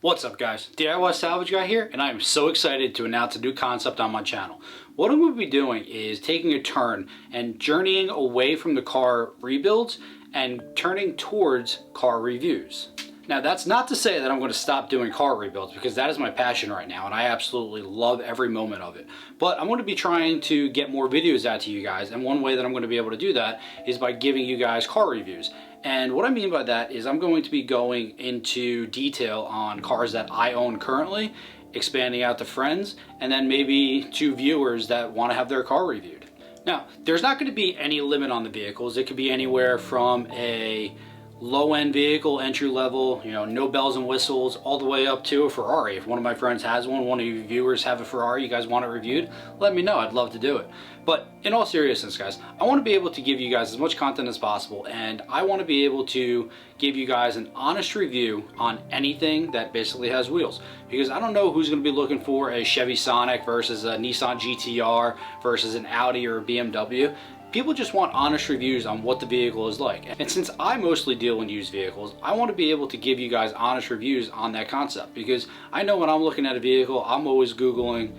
What's up guys, DIY Salvage Guy here, and I am so excited to announce a new concept on my channel. What I'm going to be doing is taking a turn and journeying away from the car rebuilds and turning towards car reviews. Now that's not to say that I'm going to stop doing car rebuilds, because that is my passion right now and I absolutely love every moment of it. But I'm going to be trying to get more videos out to you guys, and one way that I'm going to be able to do that is by giving you guys car reviews. And what I mean by that is I'm going to be going into detail on cars that I own currently, expanding out to friends, and then maybe to viewers that want to have their car reviewed. Now, there's not going to be any limit on the vehicles. It could be anywhere from a low-end vehicle, entry level, no bells and whistles, all the way up to a Ferrari. If one of my friends has one of you viewers have a Ferrari, you guys want it reviewed, let me know. I'd love to do it. But in all seriousness, guys, I want to be able to give you guys as much content as possible, and I want to be able to give you guys an honest review on anything that basically has wheels. Because I don't know who's going to be looking for a Chevy Sonic versus a Nissan GTR versus an Audi or a BMW. People just want honest reviews on what the vehicle is like. And since I mostly deal in used vehicles, I want to be able to give you guys honest reviews on that concept. Because I know when I'm looking at a vehicle, I'm always Googling,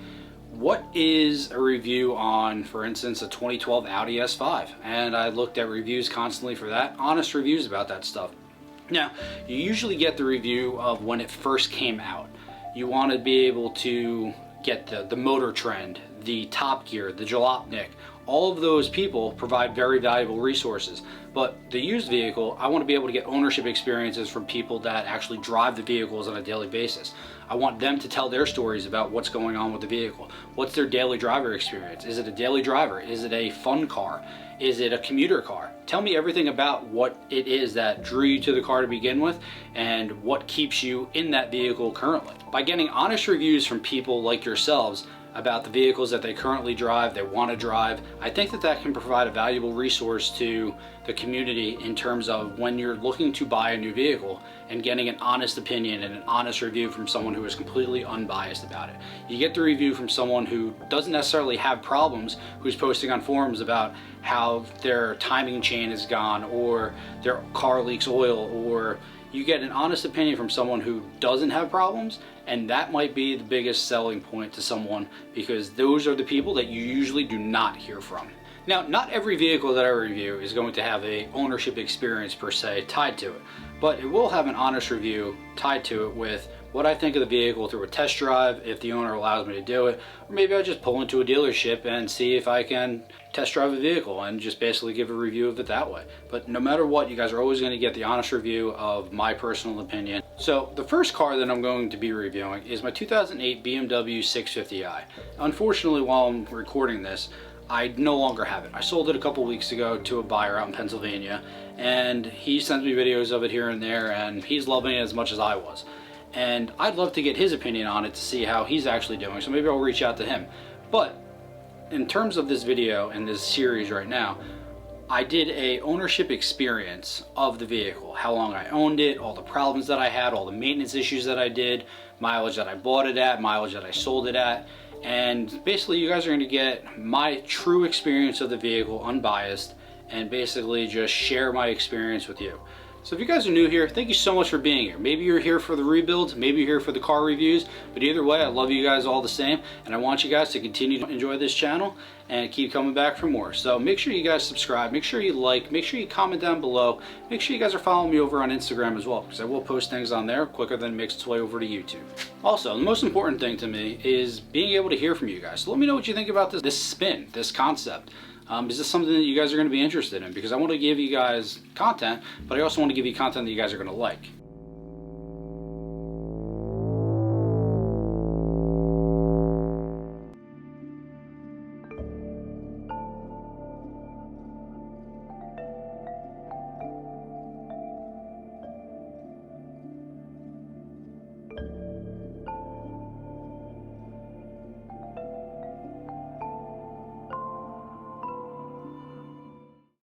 what is a review on, for instance, a 2012 Audi S5? And I looked at reviews constantly for that, honest reviews about that stuff. Now, you usually get the review of when it first came out. You want to be able to get the motor trend, the top gear, the jalopnik. All of those people provide very valuable resources. But the used vehicle, I want to be able to get ownership experiences from people that actually drive the vehicles on a daily basis. I want them to tell their stories about what's going on with the vehicle. What's their daily driver experience? Is it a daily driver? Is it a fun car? Is it a commuter car? Tell me everything about what it is that drew you to the car to begin with and what keeps you in that vehicle currently. By getting honest reviews from people like yourselves about the vehicles that they currently drive, they want to drive, I think that that can provide a valuable resource to the community in terms of when you're looking to buy a new vehicle and getting an honest opinion and an honest review from someone who is completely unbiased about it. You get the review from someone who doesn't necessarily have problems, who's posting on forums about how their timing chain is gone or their car leaks oil, or you get an honest opinion from someone who doesn't have problems, and that might be the biggest selling point to someone, because those are the people that you usually do not hear from. Now, not every vehicle that I review is going to have a ownership experience per se tied to it, but it will have an honest review tied to it with what I think of the vehicle through a test drive, if the owner allows me to do it, or maybe I just pull into a dealership and see if I can test drive a vehicle and just basically give a review of it that way. But no matter what, you guys are always going to get the honest review of my personal opinion. So the first car that I'm going to be reviewing is my 2008 BMW 650i. Unfortunately, while I'm recording this, I no longer have it. I sold it a couple weeks ago to a buyer out in Pennsylvania, and he sends me videos of it here and there, and he's loving it as much as I was. And I'd love to get his opinion on it to see how he's actually doing, so maybe I'll reach out to him. But in terms of this video and this series right now, I did a ownership experience of the vehicle, how long I owned it, all the problems that I had, all the maintenance issues that I did, mileage that I bought it at, mileage that I sold it at, and basically you guys are going to get my true experience of the vehicle, unbiased, and basically just share my experience with you. So if you guys are new here, thank you so much for being here. Maybe you're here for the rebuilds, maybe you're here for the car reviews, but either way, I love you guys all the same, and I want you guys to continue to enjoy this channel and keep coming back for more. So make sure you guys subscribe, make sure you like, make sure you comment down below, make sure you guys are following me over on Instagram as well, because I will post things on there quicker than it makes its way over to YouTube. Also, the most important thing to me is being able to hear from you guys. So let me know what you think about this spin, this concept. Is this something that you guys are going to be interested in? Because I want to give you guys content, but I also want to give you content that you guys are going to like.